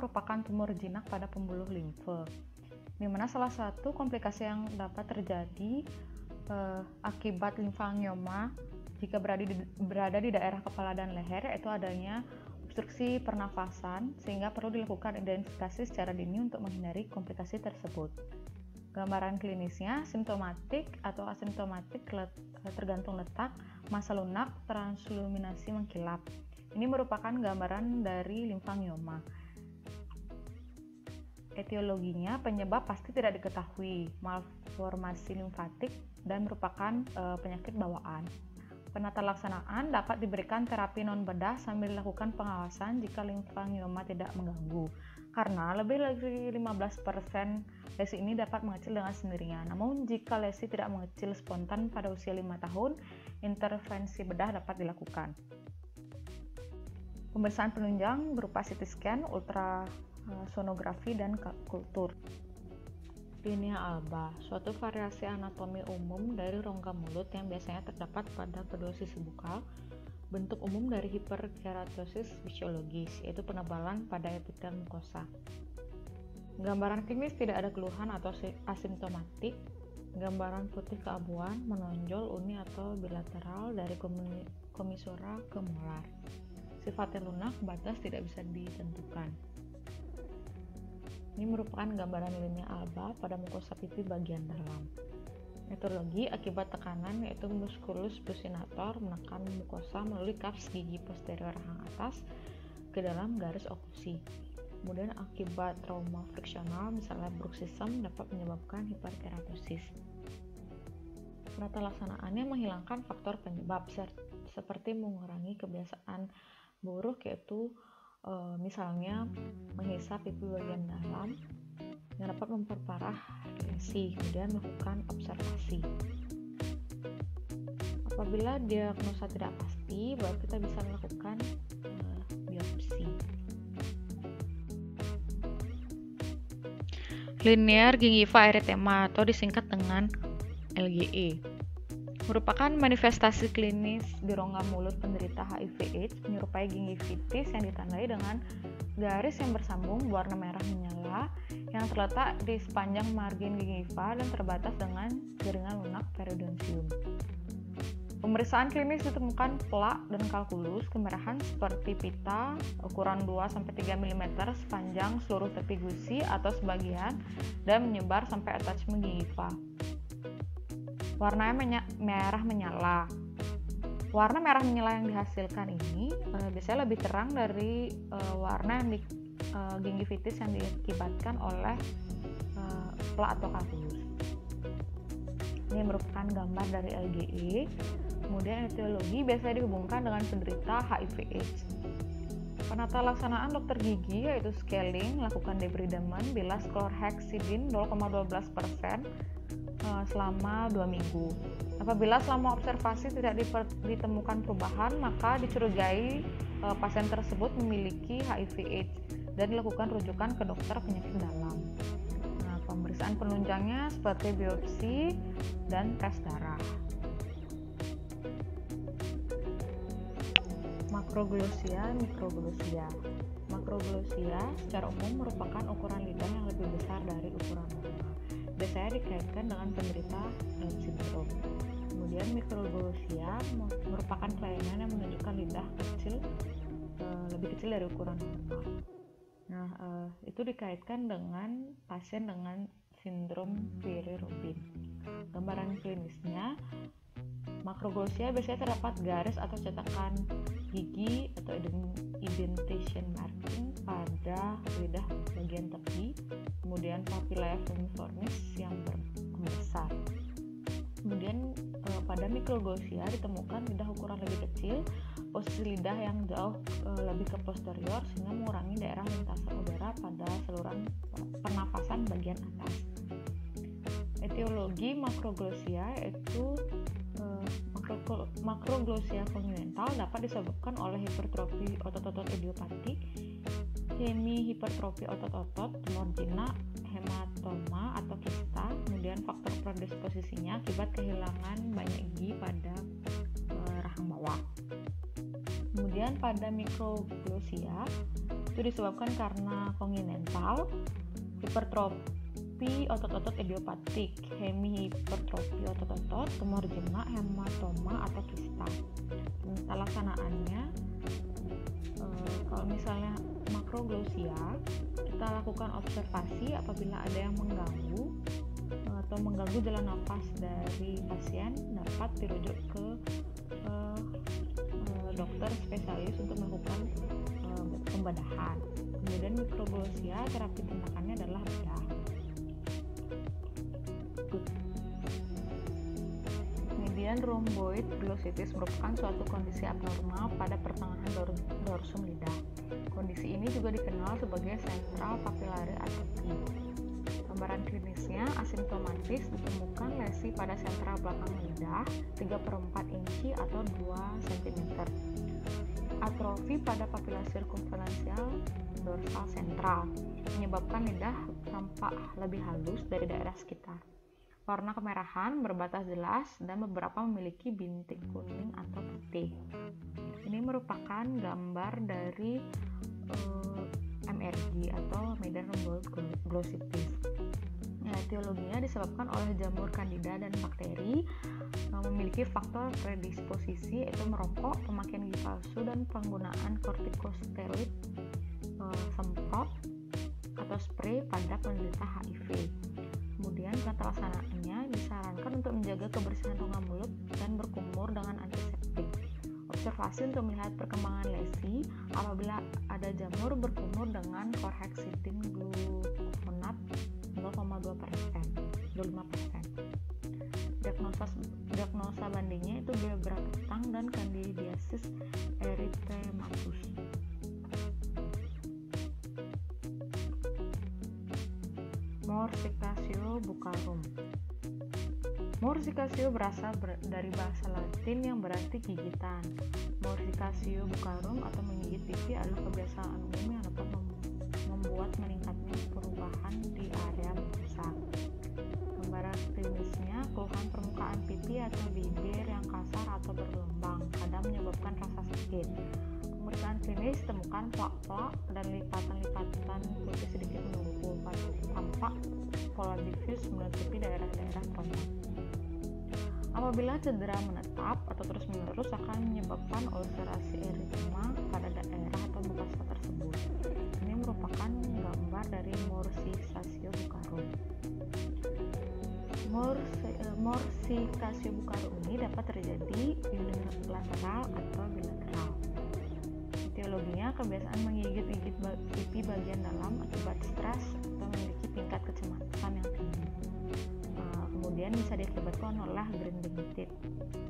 merupakan tumor jinak pada pembuluh limfe, di mana salah satu komplikasi yang dapat terjadi akibat limfangioma jika berada di daerah kepala dan leher, yaitu adanya obstruksi pernafasan, sehingga perlu dilakukan identifikasi secara dini untuk menghindari komplikasi tersebut. Gambaran klinisnya simptomatik atau asimptomatik tergantung letak, massa lunak, transluminasi mengkilap. Ini merupakan gambaran dari limfangioma. Etiologinya, penyebab pasti tidak diketahui, malformasi limfatik, dan merupakan penyakit bawaan. Penata laksanaan dapat diberikan terapi non-bedah sambil dilakukan pengawasan jika limfangioma tidak mengganggu, karena lebih dari 15% lesi ini dapat mengecil dengan sendirinya. Namun jika lesi tidak mengecil spontan pada usia 5 tahun, intervensi bedah dapat dilakukan. Pemeriksaan penunjang berupa CT scan, ultrasonografi, dan kultur. Linea alba, suatu variasi anatomi umum dari rongga mulut yang biasanya terdapat pada kedua sisi bukal, bentuk umum dari hiperkeratosis fisiologis, yaitu penebalan pada epitel mukosa. Gambaran klinis tidak ada keluhan atau asimptomatik. Gambaran putih keabuan, menonjol uni atau bilateral dari komisura ke molar. Sifatnya lunak, batas tidak bisa ditentukan. Ini merupakan gambaran linea alba pada mukosa pipi bagian dalam. Etiologi akibat tekanan, yaitu musculus buccinator menekan mukosa melalui kaps gigi posterior rahang atas ke dalam garis oklusi. Kemudian akibat trauma friksional, misalnya bruxism, dapat menyebabkan hiperkeratosis. Penata laksanaannya menghilangkan faktor penyebab seperti mengurangi kebiasaan buruk, yaitu misalnya menghisap pipi bagian dalam yang dapat memperparah lesi, kemudian melakukan observasi. Apabila diagnosa tidak pasti, baru kita bisa melakukan biopsi. Linear gingiva erythema atau disingkat dengan LGE merupakan manifestasi klinis di rongga mulut penderita HIV/AIDS menyerupai gingivitis yang ditandai dengan garis yang bersambung berwarna merah menyala yang terletak di sepanjang margin gingiva dan terbatas dengan jaringan lunak periodontium. Pemeriksaan klinis ditemukan plak dan kalkulus kemerahan seperti pita ukuran 2-3 mm sepanjang seluruh tepi gusi atau sebagian dan menyebar sampai attachment gingiva. Warnanya merah menyala. Warna merah menyala yang dihasilkan ini biasanya lebih terang dari warna yang gingivitis yang diakibatkan oleh plak atau kalkulus. Ini merupakan gambar dari LGE. Kemudian etiologi biasanya dihubungkan dengan penderita HIV/AIDS. Penata laksanaan dokter gigi yaitu scaling, lakukan debridement, bilas chlorhexidine 0,12% selama 2 minggu. Apabila selama observasi tidak ditemukan perubahan, maka dicurigai pasien tersebut memiliki HIV/AIDS dan dilakukan rujukan ke dokter penyakit dalam. Nah, pemeriksaan penunjangnya seperti biopsi dan tes darah. Makroglossia, mikroglossia. Makroglossia secara umum merupakan ukuran lidah yang lebih besar dari ukuran normal. Biasanya dikaitkan dengan penderita Down syndrome. Kemudian mikroglossia merupakan kelainan yang menunjukkan lidah lebih kecil dari ukuran normal. Nah, itu dikaitkan dengan pasien dengan sindrom Fiery-Rubin. Gambaran klinisnya, makroglossia biasanya terdapat garis atau cetakan gigi atau indentation marking pada lidah bagian tepi, kemudian papilla fumiformis yang membesar. Kemudian pada mikroglossia ditemukan lidah ukuran lebih kecil, posisi lidah yang jauh lebih ke posterior sehingga mengurangi daerah lintasan udara pada saluran pernafasan bagian atas. Etiologi makroglossia yaitu makroglossia kongenital dapat disebabkan oleh hipertrofi otot-otot idiopatik, hemihipertrofi otot-otot, tumor jinak, hematoma atau kista, kemudian faktor predisposisinya akibat kehilangan banyak gigi pada rahang bawah. Kemudian pada mikroglossia Itu disebabkan karena kongenital, hipertrofi otot-otot idiopatik, hemihipertrofi otot-otot, tumor jenak, hematoma atau kista. Pelaksanaannya, kalau misalnya makroglosia, kita lakukan observasi apabila ada yang mengganggu atau mengganggu jalan nafas dari pasien, dapat dirujuk ke dokter spesialis untuk melakukan pembedahan. Kemudian mikroglosia, terapi tindakannya adalah bedah. Median rhomboid glossitis merupakan suatu kondisi abnormal pada pertengahan dorsum lidah. Kondisi ini juga dikenal sebagai central papillary atrophy. Gambaran klinisnya asimptomatis, ditemukan lesi pada sentral belakang lidah 3/4 inci atau 2 cm. Atrofi pada papila sirkumferensial dorsal sentral, menyebabkan lidah tampak lebih halus dari daerah sekitar. Warna kemerahan berbatas jelas dan beberapa memiliki bintik kuning atau putih. Ini merupakan gambar dari MRG atau median rhomboid glossitis. Etiologinya disebabkan oleh jamur Candida dan bakteri, memiliki faktor predisposisi yaitu merokok, pemakaian gigi palsu, dan penggunaan kortikosteroid semprot atau spray pada penderita HIV. Kemudian penata laksanaannya disarankan untuk menjaga kebersihan rongga mulut dan berkumur dengan antiseptik. Observasi untuk melihat perkembangan lesi. Apabila ada jamur, berkumur dengan chlorhexidine gluconat 0,25%. Diagnosa bandingnya itu berat ketang dan candidiasis erythematus. Morsicasio buccarum. Morsicasio berasal dari bahasa Latin yang berarti gigitan. Morsicasio buccarum atau menggigit pipi adalah kebiasaan umum yang dapat membuat meningkatnya perubahan di area mukosa. Gambaran klinisnya, keluhan permukaan pipi atau bibir yang kasar atau bergelombang, kadang menyebabkan rasa sakit. Pemeriksaan klinis temukan plak-plak dan lipatan-lipatan putih sedikit mengumpul, tampak pola diffuse menutupi daerah-daerah trauma. Apabila cedera menetap atau terus-menerus akan menyebabkan ulcerasi eritema pada daerah atau mukosa tersebut. Ini merupakan gambar dari Morsicasio buccarum. Morsicasio buccarum ini dapat terjadi unilateral atau bilateral. Etiologinya, kebiasaan menggigit-gigit pipi bagian dalam akibat stres atau memiliki tingkat kecemasan yang tinggi. Kemudian bisa diakibatkan oleh grinding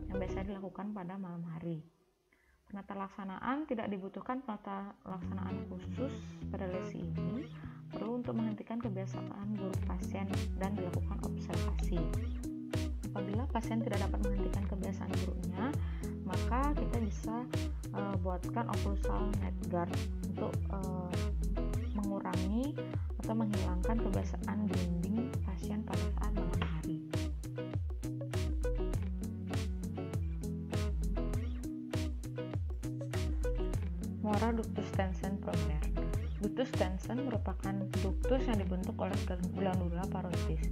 yang biasa dilakukan pada malam hari. Penata laksanaan tidak dibutuhkan penata laksanaan khusus pada lesi ini, perlu untuk menghentikan kebiasaan buruk pasien dan dilakukan observasi. Apabila pasien tidak dapat menghentikan kebiasaan buruknya, maka kita bisa buatkan occlusal net guard untuk mengurangi atau menghilangkan kebiasaan grinding pasien pada saat malam hari. Mora ductus tensen proner. Ductus tensen merupakan duktus yang dibentuk oleh glandula parotis.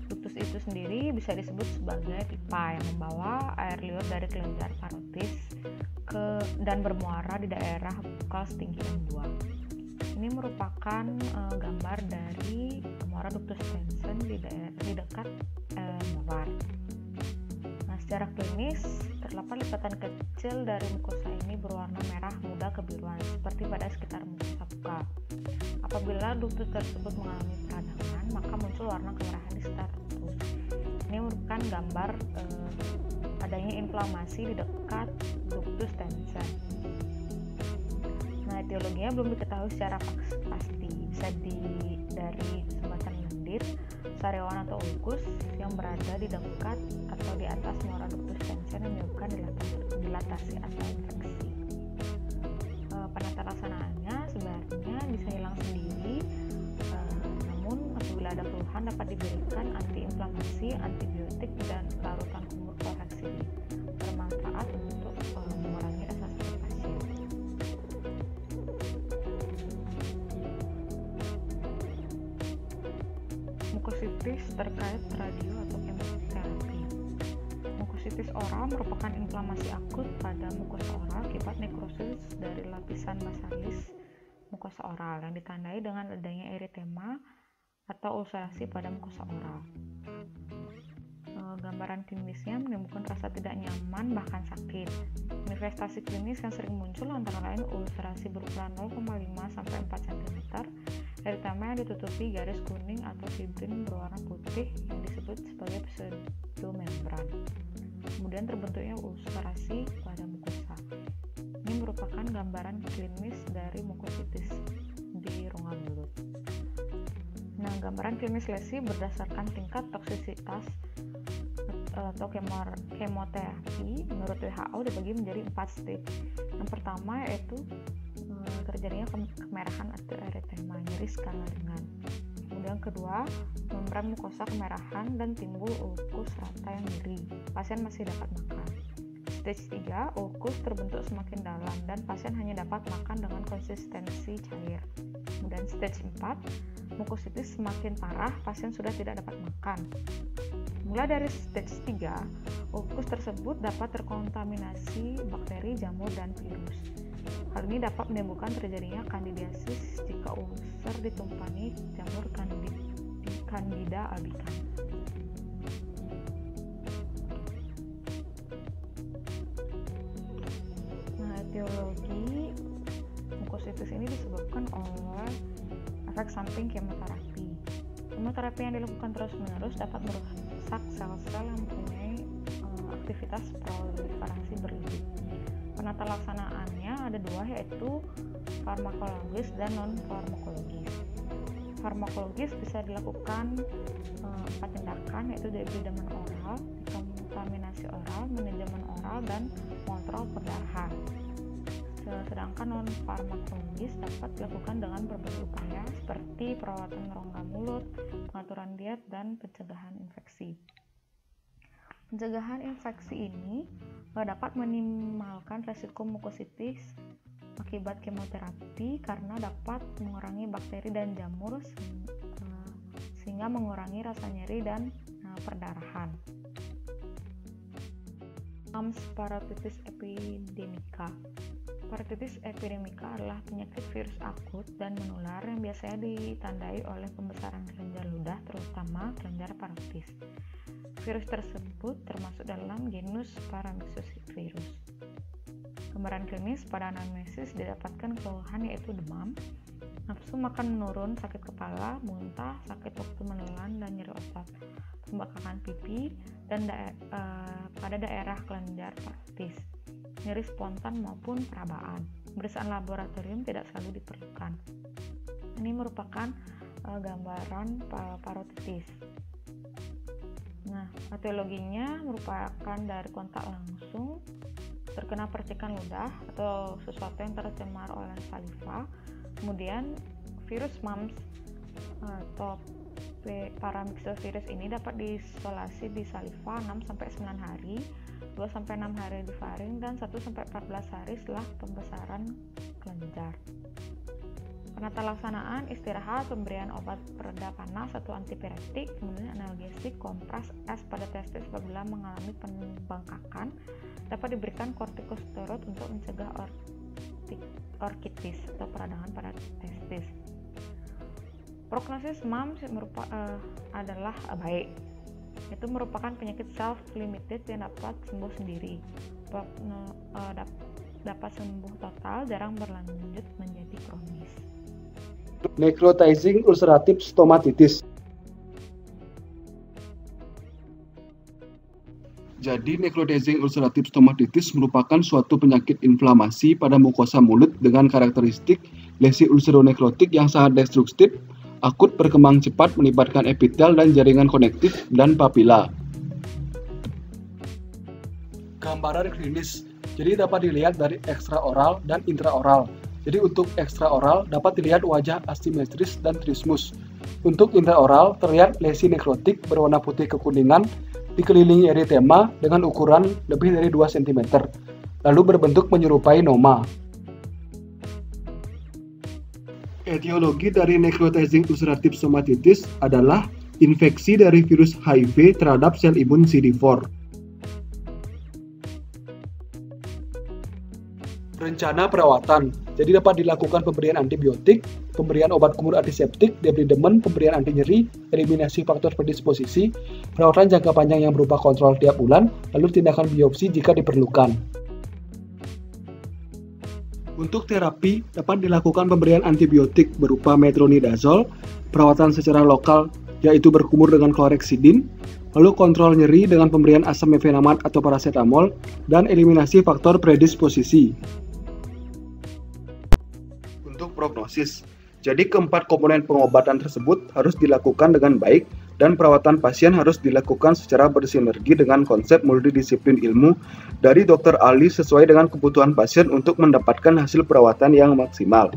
Ductus itu sendiri bisa disebut sebagai pipa yang membawa air liur dari kelenjar parotis dan bermuara di daerah bukal setinggi M2. Ini merupakan gambar dari mora ductus tensen di dekat molar. Nah, secara klinis terdapat lipatan kecil dari mukosa ini berwarna merah muda kebiruan seperti pada sekitar mukosa buka. Apabila ductus tersebut mengalami peradangan, maka muncul warna kemerahan di sekitar ductus. Ini merupakan gambar adanya inflamasi di dekat ductus tensen. Nah, etiologinya belum diketahui secara pasti, bisa dari sumbatan lendir, sariawan atau ulkus yang berada di dekat atau di atas mora ductus tensen yang menyebabkan dilatasi atau infeksi. Penata laksanaannya sebenarnya bisa hilang sendiri, namun apabila ada keluhan dapat diberikan antiinflamasi, antibiotik, dan larutan kumur chlorhexidine, bermanfaat untuk mengurangi rasa sakit pasien. terkait radio atau kemoterapi. Mukositis oral merupakan inflamasi akut pada mukosa oral akibat nekrosis dari lapisan basalis mukosa oral yang ditandai dengan adanya eritema atau ulcerasi pada mukosa oral. Gambaran klinisnya menimbulkan rasa tidak nyaman bahkan sakit. Manifestasi klinis yang sering muncul antara lain ulcerasi berukuran 0,5 sampai 4 cm, eritema yang ditutupi garis kuning atau fibrin berwarna putih yang disebut sebagai pseudomembran. Kemudian terbentuknya ulcerasi pada mukosa. Ini merupakan gambaran klinis dari mukositis di rongga mulut. Nah, gambaran klinis lesi berdasarkan tingkat toksisitas atau kemoterapi menurut WHO dibagi menjadi 4 stage. Yang pertama yaitu terjadinya kemerahan atau eritema, nyeri skala ringan. Kemudian kedua, membran mukosa kemerahan dan timbul ulkus rata yang nyeri. Pasien masih dapat makan. Stage 3, ulkus terbentuk semakin dalam dan pasien hanya dapat makan dengan konsistensi cair. Kemudian stage 4, mukositis semakin parah, pasien sudah tidak dapat makan. Mulai dari stage 3, ulkus tersebut dapat terkontaminasi bakteri, jamur, dan virus. Hal ini dapat menimbulkan terjadinya kandidiasis jika ulcer ditumpangi jamur Candida albicans. Nah, etiologi mukositis ini disebabkan oleh efek samping kemoterapi. Kemoterapi yang dilakukan terus-menerus dapat merusak sel-sel yang mempunyai aktivitas proliferasi berlebih. Penata laksanaannya ada dua, yaitu farmakologis dan non-farmakologis. Farmakologis bisa dilakukan 4 tindakan, yaitu debridamen oral, dekontaminasi oral, manajemen oral, dan kontrol perdarahan. Sedangkan non-farmakologis dapat dilakukan dengan berbagai upaya seperti perawatan rongga mulut, pengaturan diet, dan pencegahan infeksi. Pencegahan infeksi ini dapat meminimalkan resiko mukositis akibat kemoterapi karena dapat mengurangi bakteri dan jamur sehingga mengurangi rasa nyeri dan perdarahan. Mumps parotitis epidemica. Parotitis epidemica adalah penyakit virus akut dan menular yang biasanya ditandai oleh pembesaran kelenjar ludah, terutama kelenjar parotis. Virus tersebut termasuk dalam genus Paramyxovirus. Gambaran klinis pada anamnesis didapatkan keluhan yaitu demam, nafsu makan menurun, sakit kepala, muntah, sakit waktu menelan, dan nyeri otot, pembekakan pipi, dan pada daerah kelenjar parotis, nyeri spontan maupun perabaan. Pemeriksaan laboratorium tidak selalu diperlukan. Ini merupakan gambaran parotitis. Nah, etiologinya merupakan dari kontak langsung, terkena percikan ludah atau sesuatu yang tercemar oleh saliva. Kemudian virus mumps atau paramyxovirus ini dapat diisolasi di saliva 6-9 hari, 2-6 hari di faring, dan 1-14 hari setelah pembesaran kelenjar. Penata laksanaan istirahat, pemberian obat pereda panas atau antipiretik, kemudian analgesik, kompres es pada testis apabila mengalami pembengkakan, dapat diberikan kortikosteroid untuk mencegah orkitis atau peradangan pada testis. Prognosis mumps adalah baik. Itu merupakan penyakit self-limited yang dapat sembuh sendiri. Dapat sembuh total, jarang berlanjut menjadi kronis. Necrotizing ulcerative stomatitis. Jadi, necrotizing ulcerative stomatitis merupakan suatu penyakit inflamasi pada mukosa mulut dengan karakteristik lesi ulceronekrotik yang sangat destruktif, akut, berkembang cepat, melibatkan epitel dan jaringan konektif dan papila. Gambaran klinis. Jadi dapat dilihat dari ekstraoral dan intraoral. Jadi untuk ekstraoral dapat dilihat wajah asimetris dan trismus. Untuk intraoral terlihat lesi nekrotik berwarna putih kekuningan dikelilingi eritema dengan ukuran lebih dari 2 cm, lalu berbentuk menyerupai noma. Etiologi dari necrotizing ulcerative stomatitis adalah infeksi dari virus HIV terhadap sel imun CD4. Rencana perawatan, jadi dapat dilakukan pemberian antibiotik, pemberian obat kumur antiseptik, debridement, pemberian anti nyeri, eliminasi faktor predisposisi, perawatan jangka panjang yang berupa kontrol tiap bulan, lalu tindakan biopsi jika diperlukan. Untuk terapi, dapat dilakukan pemberian antibiotik berupa metronidazole, perawatan secara lokal yaitu berkumur dengan chlorhexidine, lalu kontrol nyeri dengan pemberian asam mefenamat atau paracetamol, dan eliminasi faktor predisposisi. Untuk prognosis, jadi keempat komponen pengobatan tersebut harus dilakukan dengan baik dan perawatan pasien harus dilakukan secara bersinergi dengan konsep multidisiplin ilmu dari dokter ahli sesuai dengan kebutuhan pasien untuk mendapatkan hasil perawatan yang maksimal.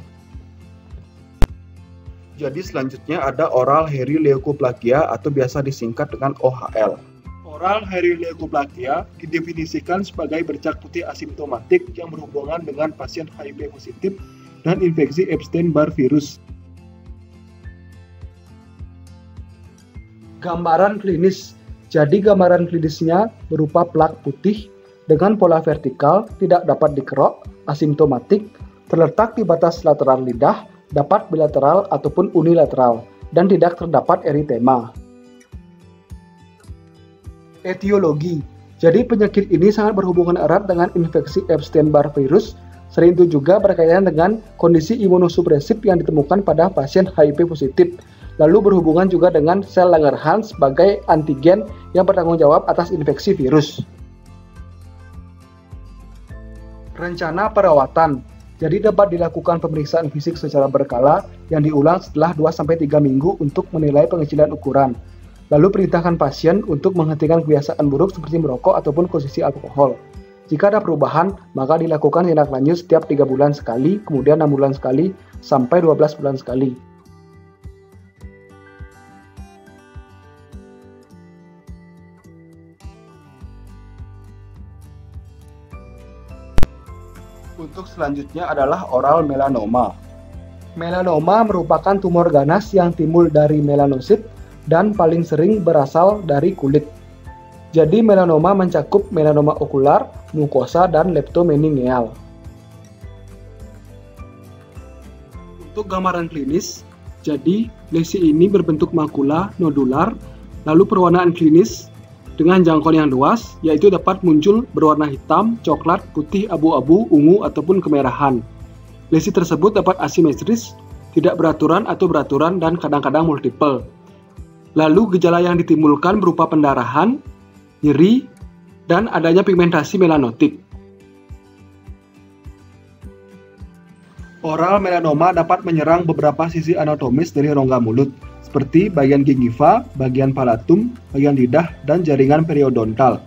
Jadi selanjutnya ada oral heri-leukoplakia atau biasa disingkat dengan OHL. Oral heri-leukoplakia didefinisikan sebagai bercak putih asimptomatik yang berhubungan dengan pasien HIV positif dan infeksi Epstein-Barr virus. Gambaran klinis. Jadi gambaran klinisnya berupa plak putih dengan pola vertikal, tidak dapat dikerok, asimptomatik, terletak di batas lateral lidah, dapat bilateral ataupun unilateral, dan tidak terdapat eritema. Etiologi. Jadi penyakit ini sangat berhubungan erat dengan infeksi Epstein-Barr virus. Selain itu juga berkaitan dengan kondisi imunosupresif yang ditemukan pada pasien HIV positif. Lalu berhubungan juga dengan sel Langerhans sebagai antigen yang bertanggung jawab atas infeksi virus. Rencana perawatan. Jadi dapat dilakukan pemeriksaan fisik secara berkala yang diulang setelah 2-3 minggu untuk menilai pengecilan ukuran. Lalu perintahkan pasien untuk menghentikan kebiasaan buruk seperti merokok ataupun konsumsi alkohol. Jika ada perubahan, maka dilakukan tindak lanjut setiap 3 bulan sekali, kemudian 6 bulan sekali, sampai 12 bulan sekali. Untuk selanjutnya adalah oral melanoma. Melanoma merupakan tumor ganas yang timbul dari melanosit dan paling sering berasal dari kulit. Jadi melanoma mencakup melanoma okular, mukosa, dan leptomeningeal. Untuk gambaran klinis, jadi lesi ini berbentuk makula nodular, lalu perwarnaan klinis dengan jangkauan yang luas, yaitu dapat muncul berwarna hitam, coklat, putih, abu-abu, ungu, ataupun kemerahan. Lesi tersebut dapat asimetris, tidak beraturan atau beraturan, dan kadang-kadang multiple. Lalu gejala yang ditimbulkan berupa pendarahan, nyeri, dan adanya pigmentasi melanotik. Oral melanoma dapat menyerang beberapa sisi anatomis dari rongga mulut, seperti bagian gingiva, bagian palatum, bagian lidah, dan jaringan periodontal.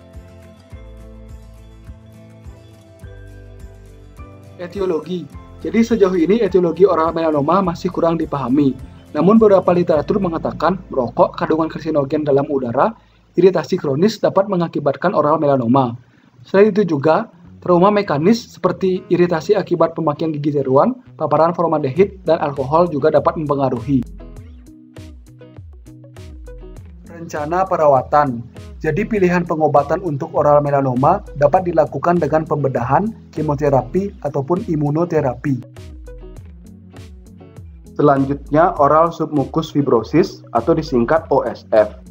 Etiologi. Jadi sejauh ini etiologi oral melanoma masih kurang dipahami. Namun beberapa literatur mengatakan merokok, kandungan karsinogen dalam udara, iritasi kronis dapat mengakibatkan oral melanoma. Selain itu juga, trauma mekanis seperti iritasi akibat pemakaian gigi tiruan, paparan formaldehid, dan alkohol juga dapat mempengaruhi. Rencana perawatan. Jadi pilihan pengobatan untuk oral melanoma dapat dilakukan dengan pembedahan, kemoterapi, ataupun imunoterapi. Selanjutnya, oral submukus fibrosis atau disingkat OSF.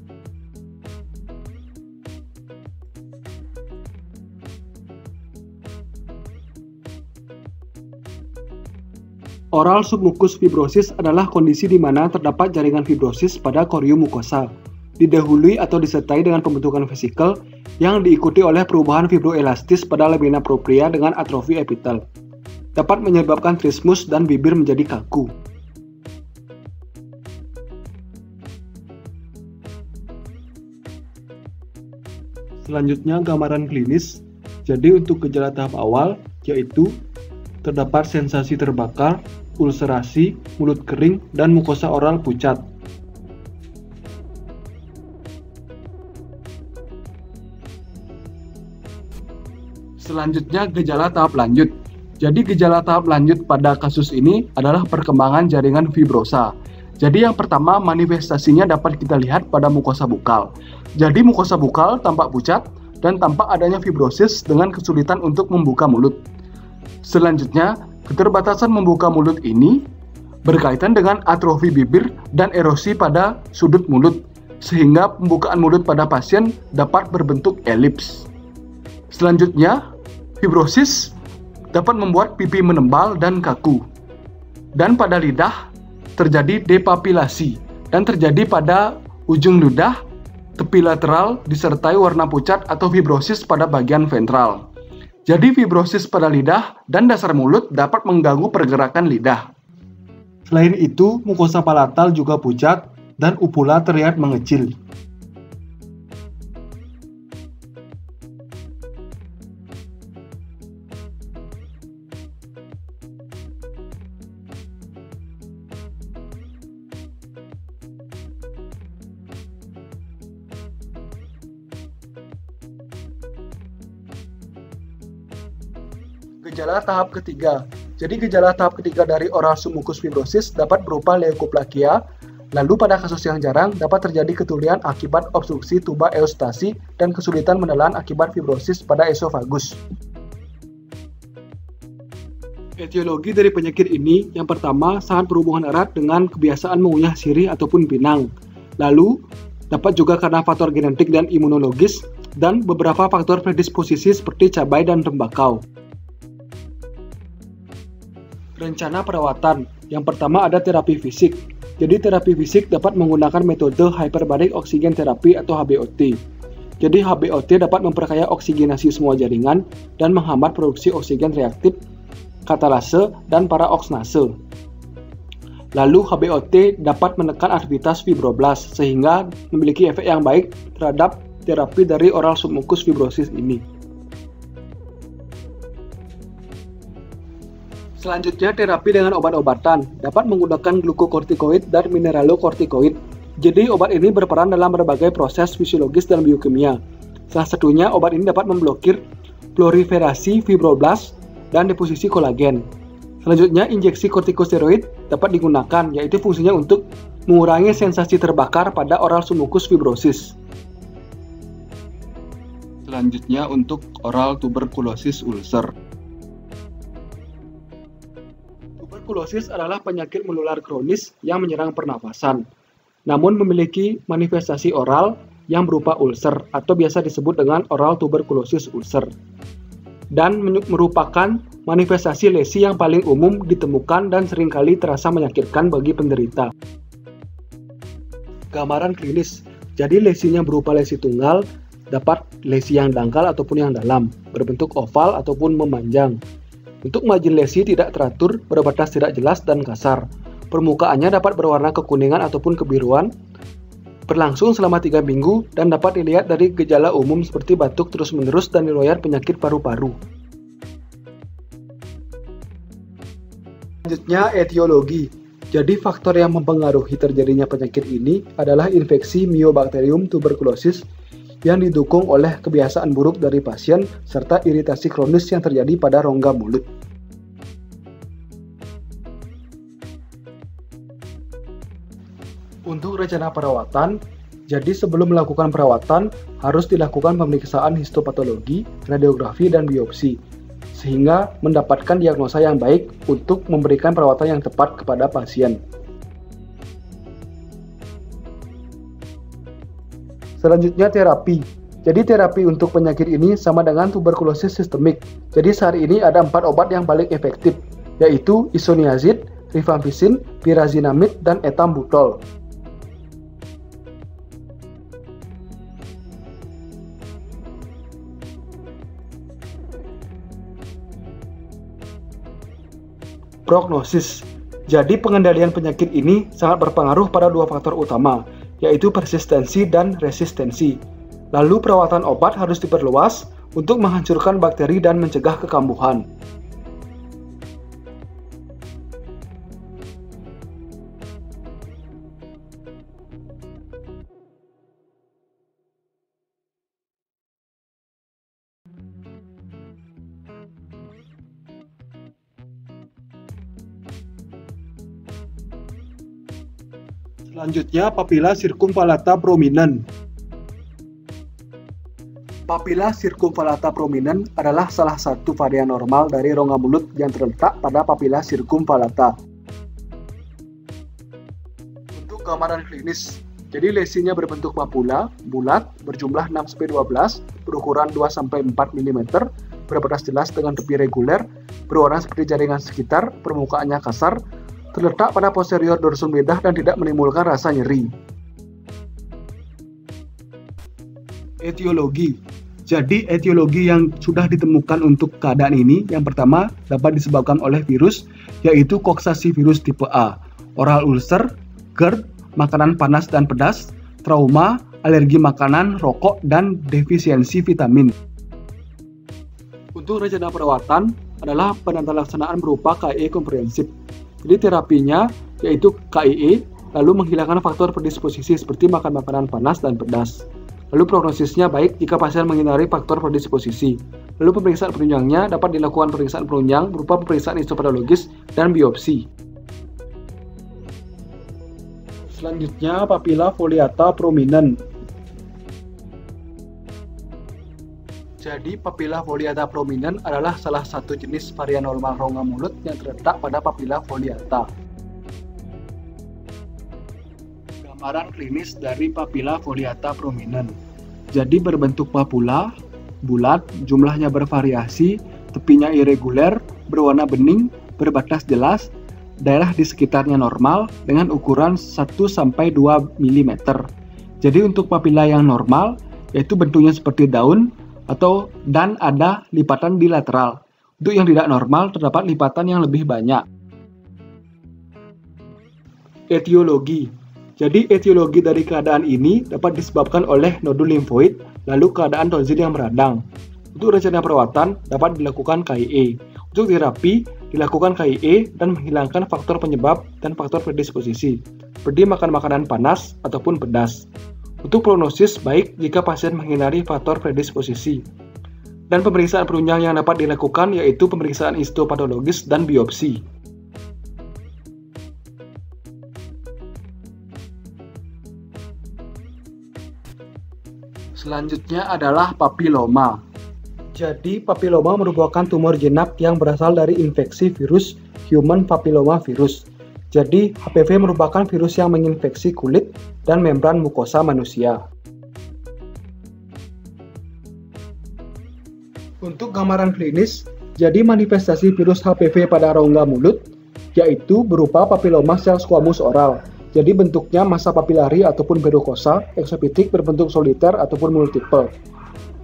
Oral submukus fibrosis adalah kondisi di mana terdapat jaringan fibrosis pada korium mukosa, didahului atau disertai dengan pembentukan vesikel yang diikuti oleh perubahan fibroelastis pada lamina propria dengan atrofi epitel. Dapat menyebabkan trismus dan bibir menjadi kaku. Selanjutnya gambaran klinis. Jadi untuk gejala tahap awal yaitu terdapat sensasi terbakar, ulserasi, mulut kering, dan mukosa oral pucat. Selanjutnya gejala tahap lanjut. Jadi gejala tahap lanjut pada kasus ini adalah perkembangan jaringan fibrosa. Jadi yang pertama, manifestasinya dapat kita lihat pada mukosa bukal. Jadi mukosa bukal tampak pucat dan tampak adanya fibrosis dengan kesulitan untuk membuka mulut. Selanjutnya, keterbatasan membuka mulut ini berkaitan dengan atrofi bibir dan erosi pada sudut mulut, sehingga pembukaan mulut pada pasien dapat berbentuk elips. Selanjutnya, fibrosis dapat membuat pipi menembal dan kaku. Dan pada lidah, terjadi depapilasi dan terjadi pada ujung lidah, tepi lateral disertai warna pucat atau fibrosis pada bagian ventral. Jadi fibrosis pada lidah dan dasar mulut dapat mengganggu pergerakan lidah. Selain itu, mukosa palatal juga pucat dan upula terlihat mengecil. Gejala tahap ketiga. Jadi gejala tahap ketiga dari oral sum mucus fibrosis dapat berupa leukoplakia, lalu pada kasus yang jarang dapat terjadi ketulian akibat obstruksi tuba eustasi dan kesulitan menelan akibat fibrosis pada esofagus. Etiologi dari penyakit ini yang pertama sangat berhubungan erat dengan kebiasaan mengunyah sirih ataupun pinang. Lalu dapat juga karena faktor genetik dan imunologis dan beberapa faktor predisposisi seperti cabai dan tembakau. Rencana perawatan. Yang pertama ada terapi fisik. Jadi terapi fisik dapat menggunakan metode hyperbaric oxygen therapy atau HBOT. Jadi HBOT dapat memperkaya oksigenasi semua jaringan dan menghambat produksi oksigen reaktif, katalase, dan paraoksnase. Lalu HBOT dapat menekan aktivitas fibroblast sehingga memiliki efek yang baik terhadap terapi dari oral sum mucus fibrosis ini. Selanjutnya, terapi dengan obat-obatan dapat menggunakan glukokortikoid dan mineralokortikoid. Jadi, obat ini berperan dalam berbagai proses fisiologis dan biokimia. Salah satunya, obat ini dapat memblokir proliferasi fibroblast dan deposisi kolagen. Selanjutnya, injeksi kortikosteroid dapat digunakan, yaitu fungsinya untuk mengurangi sensasi terbakar pada oral sum mucus fibrosis. Selanjutnya, untuk oral tuberkulosis ulcer. Tuberkulosis adalah penyakit menular kronis yang menyerang pernafasan, namun memiliki manifestasi oral yang berupa ulcer atau biasa disebut dengan oral tuberkulosis ulcer, dan merupakan manifestasi lesi yang paling umum ditemukan dan seringkali terasa menyakitkan bagi penderita. Gambaran klinis. Jadi lesinya berupa lesi tunggal, dapat lesi yang dangkal ataupun yang dalam, berbentuk oval ataupun memanjang. Untuk margin lesi tidak teratur, berbatas tidak jelas dan kasar. Permukaannya dapat berwarna kekuningan ataupun kebiruan, berlangsung selama 3 minggu dan dapat dilihat dari gejala umum seperti batuk terus-menerus dan riwayat penyakit paru-paru. Selanjutnya, etiologi. Jadi faktor yang mempengaruhi terjadinya penyakit ini adalah infeksi Mycobacterium tuberculosis yang didukung oleh kebiasaan buruk dari pasien serta iritasi kronis yang terjadi pada rongga mulut. Untuk rencana perawatan, jadi sebelum melakukan perawatan harus dilakukan pemeriksaan histopatologi, radiografi, dan biopsi, sehingga mendapatkan diagnosa yang baik untuk memberikan perawatan yang tepat kepada pasien. Selanjutnya terapi. Jadi terapi untuk penyakit ini sama dengan tuberkulosis sistemik. Jadi saat ini ada 4 obat yang paling efektif, yaitu isoniazid, rifampicin, pyrazinamide, dan etambutol. Prognosis. Jadi pengendalian penyakit ini sangat berpengaruh pada 2 faktor utama, yaitu persistensi dan resistensi. Lalu perawatan obat harus diperluas untuk menghancurkan bakteri dan mencegah kekambuhan. Selanjutnya, papilla circumvallata prominens. Papilla circumvallata prominens adalah salah satu varian normal dari rongga mulut yang terletak pada papilla circumvallata. Untuk gambaran klinis, jadi lesinya berbentuk papula, bulat, berjumlah 6-12, berukuran 2-4 mm, berbatas jelas dengan tepi reguler, berwarna seperti jaringan sekitar, permukaannya kasar, terletak pada posterior dorsum lidah dan tidak menimbulkan rasa nyeri. Etiologi. Jadi etiologi yang sudah ditemukan untuk keadaan ini, yang pertama dapat disebabkan oleh virus, yaitu Coxsackie tipe A, oral ulcer, GERD, makanan panas dan pedas, trauma, alergi makanan, rokok, dan defisiensi vitamin. Untuk rencana perawatan adalah penata-laksanaan berupa KIE komprehensif. Jadi terapinya yaitu KIE, lalu menghilangkan faktor predisposisi seperti makan makanan panas dan pedas. Lalu prognosisnya baik jika pasien menghindari faktor predisposisi. Lalu pemeriksaan penunjangnya dapat dilakukan pemeriksaan penunjang berupa pemeriksaan histopatologis dan biopsi. Selanjutnya, papilla foliata prominens. Jadi, papilla foliata prominens adalah salah satu jenis varian normal rongga mulut yang terletak pada papilla foliata. Gambaran klinis dari papilla foliata prominens. Jadi, berbentuk papula, bulat, jumlahnya bervariasi, tepinya irreguler, berwarna bening, berbatas jelas, daerah di sekitarnya normal dengan ukuran 1-2 mm. Jadi, untuk papilla yang normal, yaitu bentuknya seperti daun, dan ada lipatan di lateral. Untuk yang tidak normal, terdapat lipatan yang lebih banyak. Etiologi. Jadi etiologi dari keadaan ini dapat disebabkan oleh nodul limfoid, lalu keadaan tonsil yang meradang. Untuk rencana perawatan dapat dilakukan KIE. Untuk terapi dilakukan KIE dan menghilangkan faktor penyebab dan faktor predisposisi, seperti makan makanan panas ataupun pedas. Untuk prognosis baik jika pasien menghindari faktor predisposisi. Dan pemeriksaan penunjang yang dapat dilakukan yaitu pemeriksaan histopatologis dan biopsi. Selanjutnya adalah papiloma. Jadi papiloma merupakan tumor jinak yang berasal dari infeksi virus human papilloma virus. Jadi, HPV merupakan virus yang menginfeksi kulit dan membran mukosa manusia. Untuk gambaran klinis, jadi manifestasi virus HPV pada rongga mulut, yaitu berupa papiloma sel squamous oral. Jadi bentuknya massa papilari ataupun verrucosa, eksopitik berbentuk soliter ataupun multiple.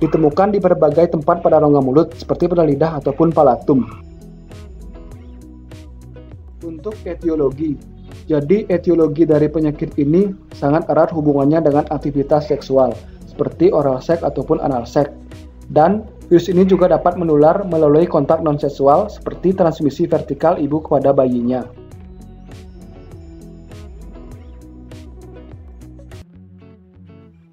Ditemukan di berbagai tempat pada rongga mulut, seperti pada lidah ataupun palatum. Untuk etiologi, jadi etiologi dari penyakit ini sangat erat hubungannya dengan aktivitas seksual, seperti oral seks ataupun anal seks. Dan virus ini juga dapat menular melalui kontak non-seksual, seperti transmisi vertikal ibu kepada bayinya.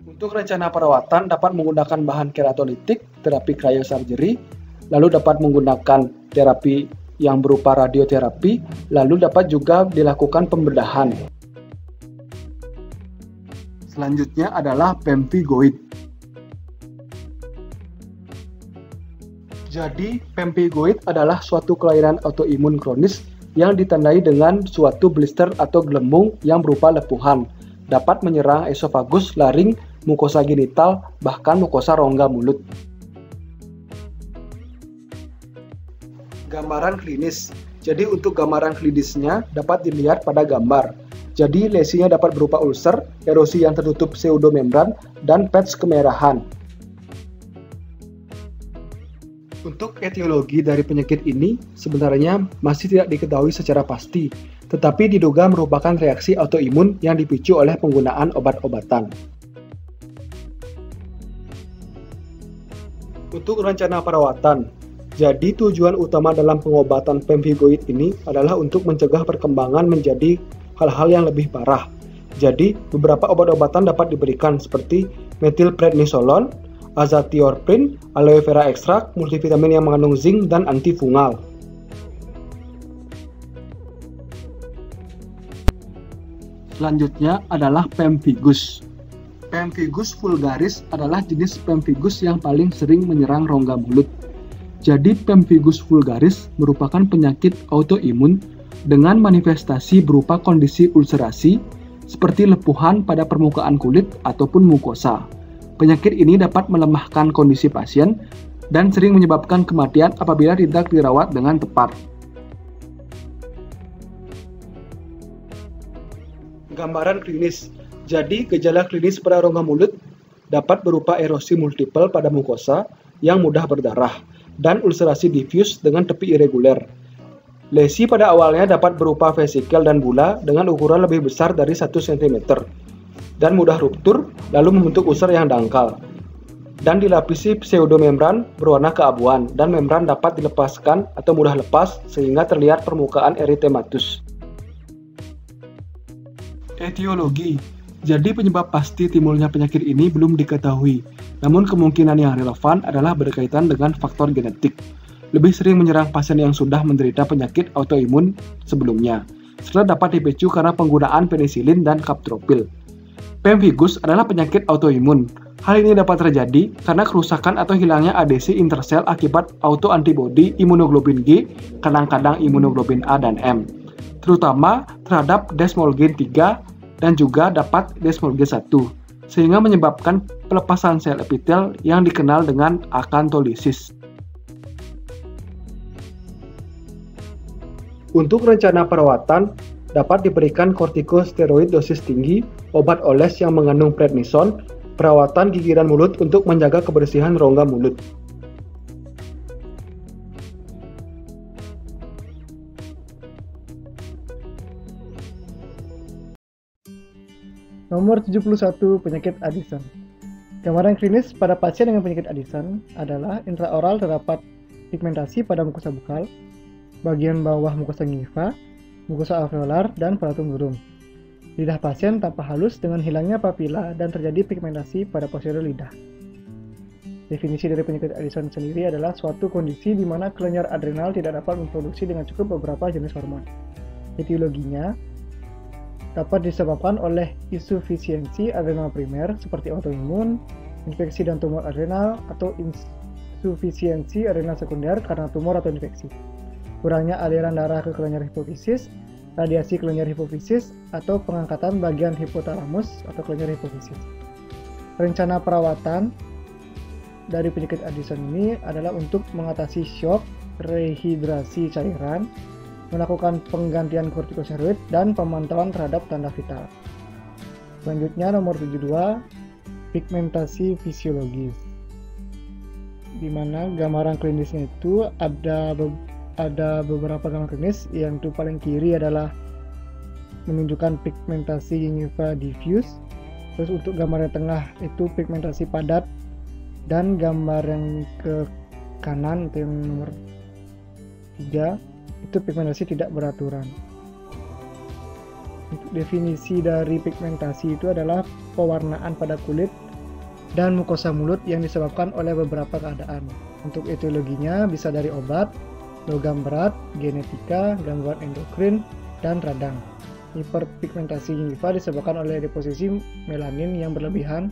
Untuk rencana perawatan dapat menggunakan bahan keratolitik, terapi cryosurgery, lalu dapat menggunakan terapi yang berupa radioterapi, lalu dapat juga dilakukan pembedahan. Selanjutnya adalah pemphigoid. Jadi, pemphigoid adalah suatu kelainan autoimun kronis yang ditandai dengan suatu blister atau gelembung yang berupa lepuhan. Dapat menyerang esofagus, laring, mukosa genital, bahkan mukosa rongga mulut. Gambaran klinis. Jadi untuk gambaran klinisnya dapat dilihat pada gambar. Jadi lesinya dapat berupa ulcer, erosi yang tertutup pseudomembran, dan patch kemerahan. Untuk etiologi dari penyakit ini sebenarnya masih tidak diketahui secara pasti, tetapi diduga merupakan reaksi autoimun yang dipicu oleh penggunaan obat-obatan. Untuk rencana perawatan, jadi tujuan utama dalam pengobatan pemphigoid ini adalah untuk mencegah perkembangan menjadi hal-hal yang lebih parah. Jadi, beberapa obat-obatan dapat diberikan seperti methylprednisolone, azathioprine, aloe vera ekstrak, multivitamin yang mengandung zinc, dan antifungal. Selanjutnya adalah pemphigus. Pemphigus vulgaris adalah jenis pemphigus yang paling sering menyerang rongga mulut. Jadi pemphigus vulgaris merupakan penyakit autoimun dengan manifestasi berupa kondisi ulcerasi seperti lepuhan pada permukaan kulit ataupun mukosa. Penyakit ini dapat melemahkan kondisi pasien dan sering menyebabkan kematian apabila tidak dirawat dengan tepat. Gambaran klinis. Jadi, gejala klinis pada rongga mulut dapat berupa erosi multiple pada mukosa yang mudah berdarah dan ulcerasi diffuse dengan tepi irregular. Lesi pada awalnya dapat berupa vesikel dan bula dengan ukuran lebih besar dari 1 cm dan mudah ruptur lalu membentuk ulcer yang dangkal dan dilapisi pseudomembran berwarna keabuan dan membran dapat dilepaskan atau mudah lepas sehingga terlihat permukaan erythematus. Etiologi. Jadi penyebab pasti timbulnya penyakit ini belum diketahui, namun kemungkinan yang relevan adalah berkaitan dengan faktor genetik. Lebih sering menyerang pasien yang sudah menderita penyakit autoimun sebelumnya, serta dapat dipicu karena penggunaan penisilin dan kaptropil. Pemphigus adalah penyakit autoimun. Hal ini dapat terjadi karena kerusakan atau hilangnya adesi intersel akibat autoantibodi imunoglobulin G, kadang-kadang imunoglobulin A dan M, terutama terhadap desmolgen 3 dan juga dapat desmolgen 1, sehingga menyebabkan pelepasan sel epitel yang dikenal dengan akantolisis. Untuk rencana perawatan, dapat diberikan kortikosteroid dosis tinggi, obat oles yang mengandung prednison, perawatan gigiran mulut untuk menjaga kebersihan rongga mulut. Nomor 71, penyakit Addison. Gambaran klinis pada pasien dengan penyakit Addison adalah intraoral terdapat pigmentasi pada mukosa bukal, bagian bawah mukosa gingiva, mukosa alveolar, dan palatum durum. Lidah pasien tampak halus dengan hilangnya papila dan terjadi pigmentasi pada posterior lidah. Definisi dari penyakit Addison sendiri adalah suatu kondisi di mana kelenjar adrenal tidak dapat memproduksi dengan cukup beberapa jenis hormon. Etiologinya dapat disebabkan oleh insufisiensi adrenal primer seperti autoimun, infeksi dan tumor adrenal, atau insufisiensi adrenal sekunder karena tumor atau infeksi. Kurangnya aliran darah ke kelenjar hipofisis, radiasi kelenjar hipofisis, atau pengangkatan bagian hipotalamus atau kelenjar hipofisis. Rencana perawatan dari penyakit Addison ini adalah untuk mengatasi shock, rehidrasi cairan, melakukan penggantian kortikosteroid, dan pemantauan terhadap tanda vital. Selanjutnya nomor 72, pigmentasi fisiologis, di mana gambaran klinisnya itu ada beberapa gambaran klinis. Yang itu paling kiri adalah menunjukkan pigmentasi gingiva diffuse. Terus untuk gambar yang tengah itu pigmentasi padat, dan gambar yang ke kanan itu yang nomor 3 itu pigmentasi tidak beraturan. Untuk definisi dari pigmentasi itu adalah pewarnaan pada kulit dan mukosa mulut yang disebabkan oleh beberapa keadaan. Untuk etiologinya bisa dari obat, logam berat, genetika, gangguan endokrin, dan radang. Hiperpigmentasi gingiva disebabkan oleh deposisi melanin yang berlebihan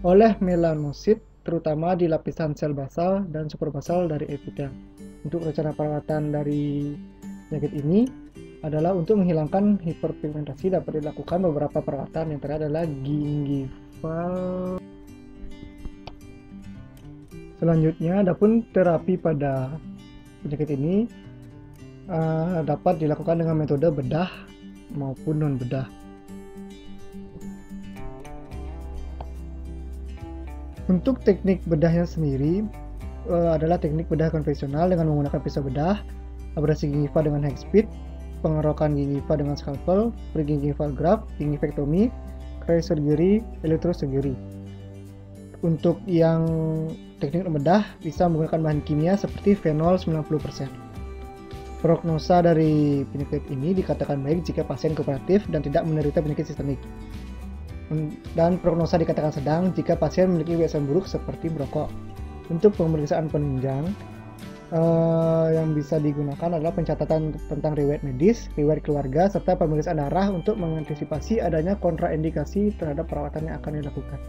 oleh melanosit, terutama di lapisan sel basal dan superbasal dari epitel. Untuk rencana perawatan dari penyakit ini adalah untuk menghilangkan hiperpigmentasi dapat dilakukan beberapa perawatan, yang terakhir adalah gingival. Selanjutnya, adapun terapi pada penyakit ini dapat dilakukan dengan metode bedah maupun non bedah. Untuk teknik bedahnya sendiri adalah teknik bedah konvensional dengan menggunakan pisau bedah, abrasi gingiva dengan hexpit, pengerokan gingiva dengan scalpel, pregingival graft, gingivectomy, cryosurgery, electrosurgery. Untuk yang teknik bedah bisa menggunakan bahan kimia seperti fenol 90%. Prognosa dari penyakit ini dikatakan baik jika pasien kooperatif dan tidak menderita penyakit sistemik. Dan prognosa dikatakan sedang jika pasien memiliki kebiasaan buruk seperti merokok. Untuk pemeriksaan penunjang, Yang bisa digunakan adalah pencatatan tentang riwayat medis, riwayat keluarga, serta pemeriksaan darah untuk mengantisipasi adanya kontraindikasi terhadap perawatan yang akan dilakukan.